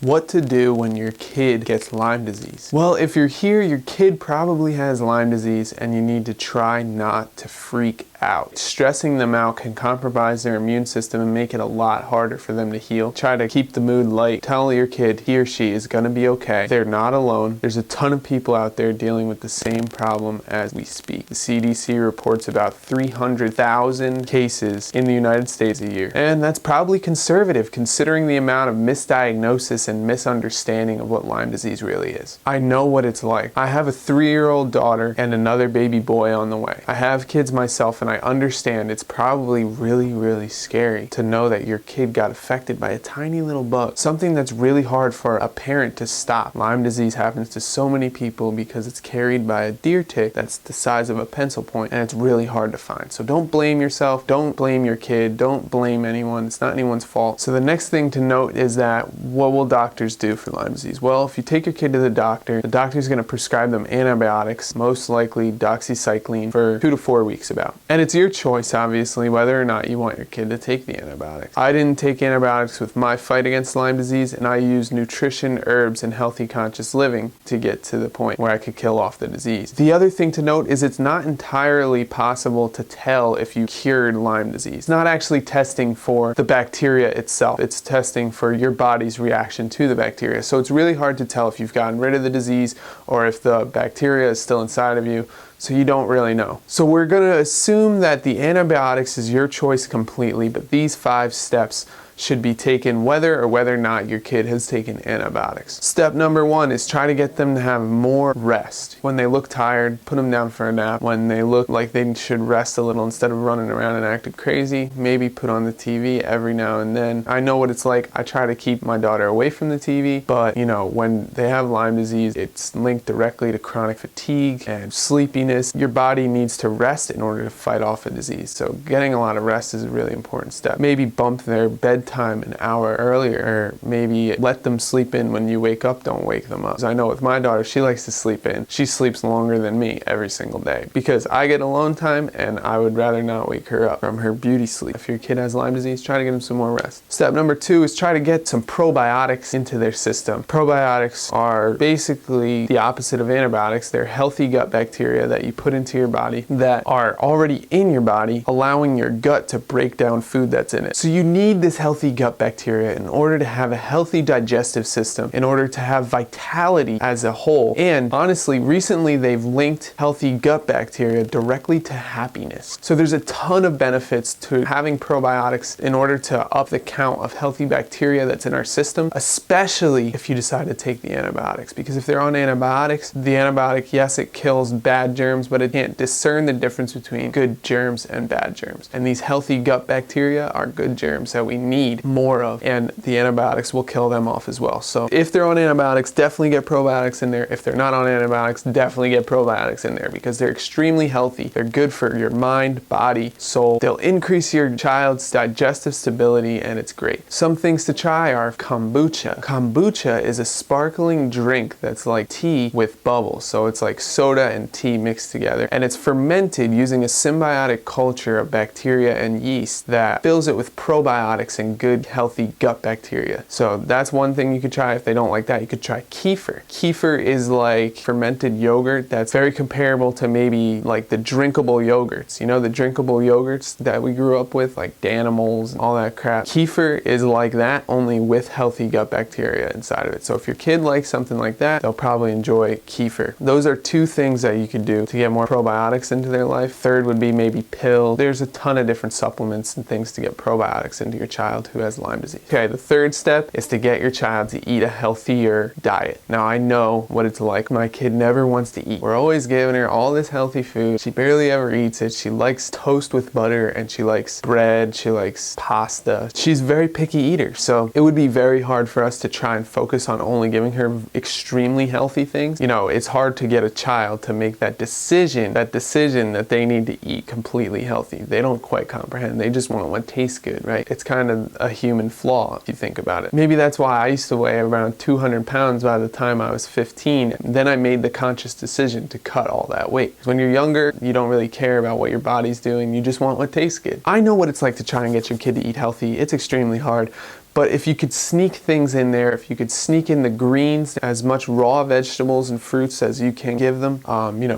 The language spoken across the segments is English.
What to do when your kid gets Lyme disease? Well, if you're here, your kid probably has Lyme disease and you need to try not to freak out. Stressing them out can compromise their immune system and make it a lot harder for them to heal. Try to keep the mood light. Tell your kid he or she is going to be okay. They're not alone. There's a ton of people out there dealing with the same problem as we speak. The CDC reports about 300,000 cases in the United States a year. And that's probably conservative considering the amount of misdiagnosis and misunderstanding of what Lyme disease really is. I know what it's like. I have a 3-year-old daughter and another baby boy on the way. I have kids myself and I understand it's probably really scary to know that your kid got affected by a tiny little bug. Something that's really hard for a parent to stop. Lyme disease happens to so many people because it's carried by a deer tick that's the size of a pencil point and it's really hard to find. So don't blame yourself, don't blame your kid, don't blame anyone. It's not anyone's fault. So the next thing to note is that what will doctors do for Lyme disease? Well, if you take your kid to the doctor is going to prescribe them antibiotics, most likely doxycycline for 2 to 4 weeks about. And it's your choice, obviously, whether or not you want your kid to take the antibiotics. I didn't take antibiotics with my fight against Lyme disease, and I used nutrition, herbs, and healthy conscious living to get to the point where I could kill off the disease. The other thing to note is it's not entirely possible to tell if you cured Lyme disease. It's not actually testing for the bacteria itself. It's testing for your body's reaction to the bacteria. So it's really hard to tell if you've gotten rid of the disease or if the bacteria is still inside of you. So you don't really know. So we're going to assume that the antibiotics is your choice completely, but these 5 steps should be taken whether or not your kid has taken antibiotics. Step number 1 is try to get them to have more rest. When they look tired, put them down for a nap. When they look like they should rest a little instead of running around and acting crazy, maybe put on the TV every now and then. I know what it's like. I try to keep my daughter away from the TV, but you know, when they have Lyme disease, it's linked directly to chronic fatigue and sleepiness. Your body needs to rest in order to fight off a disease. So getting a lot of rest is a really important step. Maybe bump their bedtime an hour earlier, or maybe let them sleep in when you wake up. Don't wake them up. Because I know with my daughter, she likes to sleep in. She sleeps longer than me every single day because I get alone time and I would rather not wake her up from her beauty sleep. If your kid has Lyme disease, try to get them some more rest. Step number 2 is try to get some probiotics into their system. Probiotics are basically the opposite of antibiotics. They're healthy gut bacteria that you put into your body that are already in your body, allowing your gut to break down food that's in it. So you need this healthy gut bacteria in order to have a healthy digestive system, in order to have vitality as a whole. And honestly, recently they've linked healthy gut bacteria directly to happiness. So there's a ton of benefits to having probiotics in order to up the count of healthy bacteria that's in our system, especially if you decide to take the antibiotics. Because if they're on antibiotics, the antibiotic, yes, it kills bad germs, but it can't discern the difference between good germs and bad germs. And these healthy gut bacteria are good germs that we need more of, and the antibiotics will kill them off as well. So if they're on antibiotics, definitely get probiotics in there. If they're not on antibiotics, definitely get probiotics in there because they're extremely healthy. They're good for your mind, body, soul. They'll increase your child's digestive stability and it's great. Some things to try are kombucha. Kombucha is a sparkling drink that's like tea with bubbles. So it's like soda and tea mixed together, and it's fermented using a symbiotic culture of bacteria and yeast that fills it with probiotics and good healthy gut bacteria. So that's one thing you could try. If they don't like that, you could try kefir. Kefir is like fermented yogurt that's very comparable to maybe like the drinkable yogurts. You know, the drinkable yogurts that we grew up with, like Danimals and all that crap. Kefir is like that, only with healthy gut bacteria inside of it. So if your kid likes something like that, they'll probably enjoy kefir. Those are 2 things that you could do to get more probiotics into their life. Third would be maybe pills. There's a ton of different supplements and things to get probiotics into your child who has Lyme disease. Okay, the third step is to get your child to eat a healthier diet. Now I know what it's like. My kid never wants to eat. We're always giving her all this healthy food. She barely ever eats it. She likes toast with butter and she likes bread. She likes pasta. She's a very picky eater. So it would be very hard for us to try and focus on only giving her extremely healthy things. You know, it's hard to get a child to make that decision that they need to eat completely healthy. They don't quite comprehend. They just want what tastes good, right? It's kind of a human flaw if you think about it. Maybe that's why I used to weigh around 200 pounds by the time I was 15. Then I made the conscious decision to cut all that weight. When you're younger, you don't really care about what your body's doing. You just want what tastes good. I know what it's like to try and get your kid to eat healthy. It's extremely hard, But if you could sneak things in there, if you could sneak in the greens, as much raw vegetables and fruits as you can give them,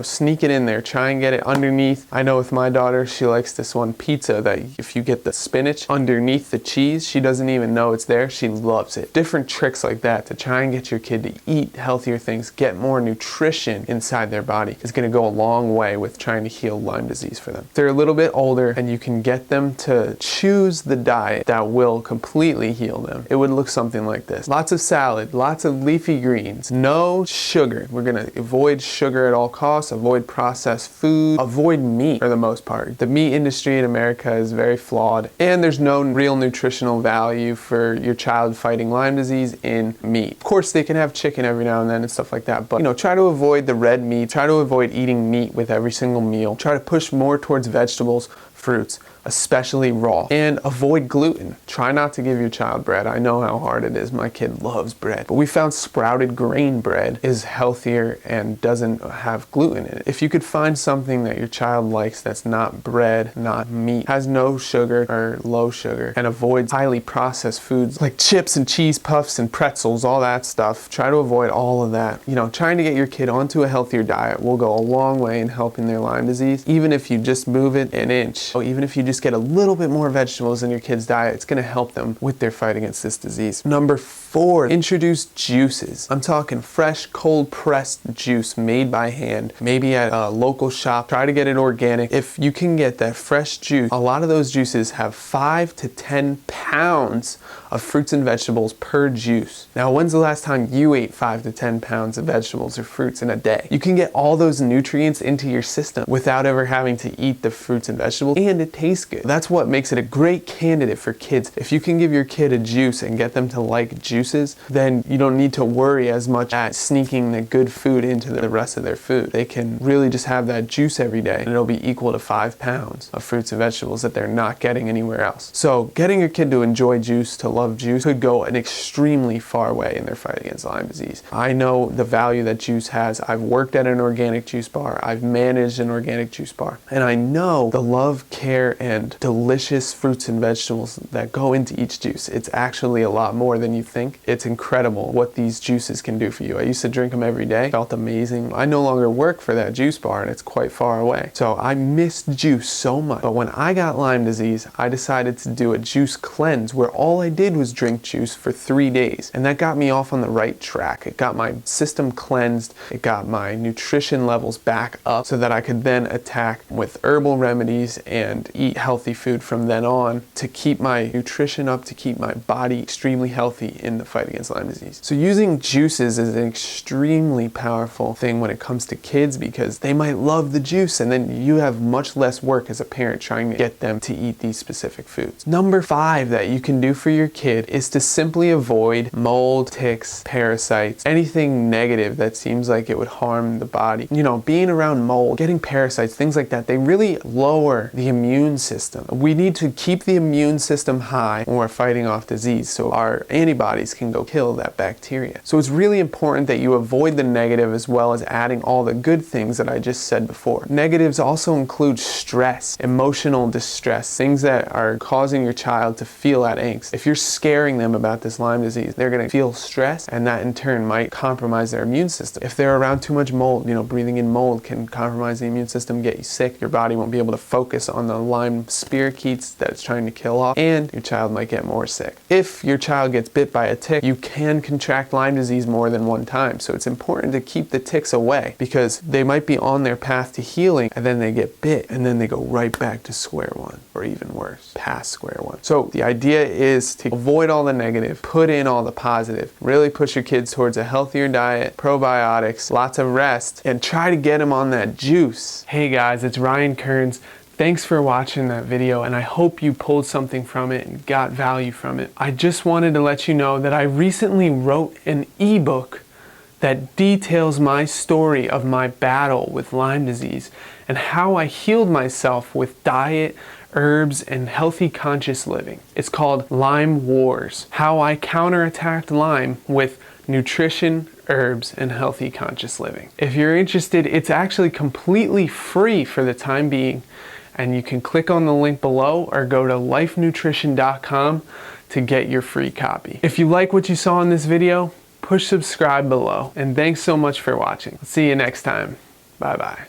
sneak it in there, try and get it underneath. I know with my daughter, she likes this one pizza that if you get the spinach underneath the cheese, she doesn't even know it's there. She loves it. Different tricks like that to try and get your kid to eat healthier things, get more nutrition inside their body is going to go a long way with trying to heal Lyme disease for them. If they're a little bit older and you can get them to choose the diet that will completely heal them, it would look something like this. Lots of salad, lots of leafy greens, no sugar. We're going to avoid sugar at all costs, avoid processed food, avoid meat for the most part. The meat industry in America is very flawed, and there's no real nutritional value for your child fighting Lyme disease in meat. Of course, they can have chicken every now and then and stuff like that, but try to avoid the red meat, try to avoid eating meat with every single meal, try to push more towards vegetables, fruits, especially raw, and avoid gluten. Try not to give your child bread. I know how hard it is. My kid loves bread, but we found sprouted grain bread is healthier and doesn't have gluten in it. If you could find something that your child likes that's not bread, not meat, has no sugar or low sugar, and avoids highly processed foods like chips and cheese puffs and pretzels, all that stuff, try to avoid all of that. Trying to get your kid onto a healthier diet will go a long way in helping their Lyme disease. Even if you just move it an inch, or even if you just get a little bit more vegetables in your kid's diet, it's going to help them with their fight against this disease. Number 4, introduce juices. I'm talking fresh, cold pressed juice made by hand, maybe at a local shop. Try to get it organic. If you can get that fresh juice, a lot of those juices have 5 to 10 pounds of fruits and vegetables per juice. Now, when's the last time you ate 5 to 10 pounds of vegetables or fruits in a day? You can get all those nutrients into your system without ever having to eat the fruits and vegetables, and it tastes good. That's what makes it a great candidate for kids. If you can give your kid a juice and get them to like juices, then you don't need to worry as much at sneaking the good food into the rest of their food. They can really just have that juice every day, and it'll be equal to 5 pounds of fruits and vegetables that they're not getting anywhere else. So getting your kid to enjoy juice, to love juice, could go an extremely far way in their fight against Lyme disease. I know the value that juice has. I've worked at an organic juice bar. I've managed an organic juice bar. And I know the love, care, and delicious fruits and vegetables that go into each juice. It's actually a lot more than you think. It's incredible what these juices can do for you. I used to drink them every day. Felt amazing. I no longer work for that juice bar, and it's quite far away. So I miss juice so much. But when I got Lyme disease, I decided to do a juice cleanse where all I did was drink juice for 3 days. And that got me off on the right track. It got my system cleansed. It got my nutrition levels back up so that I could then attack with herbal remedies and eat healthy food from then on to keep my nutrition up, to keep my body extremely healthy in the fight against Lyme disease. So using juices is an extremely powerful thing when it comes to kids, because they might love the juice and then you have much less work as a parent trying to get them to eat these specific foods. Number 5 that you can do for your kid is to simply avoid mold, ticks, parasites, anything negative that seems like it would harm the body. Being around mold, getting parasites, things like that, they really lower the immune system. We need to keep the immune system high when we're fighting off disease so our antibodies can go kill that bacteria. So it's really important that you avoid the negative as well as adding all the good things that I just said before. Negatives also include stress, emotional distress, things that are causing your child to feel that angst. If you're scaring them about this Lyme disease, they're going to feel stress, and that in turn might compromise their immune system. If they're around too much mold, breathing in mold can compromise the immune system, get you sick. Your body won't be able to focus on the Lyme spirochetes that it's trying to kill off, and your child might get more sick. If your child gets bit by a tick, you can contract Lyme disease more than one time. So it's important to keep the ticks away, because they might be on their path to healing and then they get bit and then they go right back to square one, or even worse, past square one. So the idea is to avoid all the negative, put in all the positive, really push your kids towards a healthier diet, probiotics, lots of rest, and try to get them on that juice. Hey guys, it's Ryan Kearns. Thanks for watching that video, and I hope you pulled something from it and got value from it. I just wanted to let you know that I recently wrote an ebook that details my story of my battle with Lyme disease and how I healed myself with diet, herbs, and healthy conscious living. It's called Lyme Wars: How I Counterattacked Lyme with Nutrition, Herbs, and Healthy Conscious Living. If you're interested, it's actually completely free for the time being, and you can click on the link below or go to lifenutrition.com to get your free copy. If you like what you saw in this video, push subscribe below. And thanks so much for watching. See you next time. Bye bye.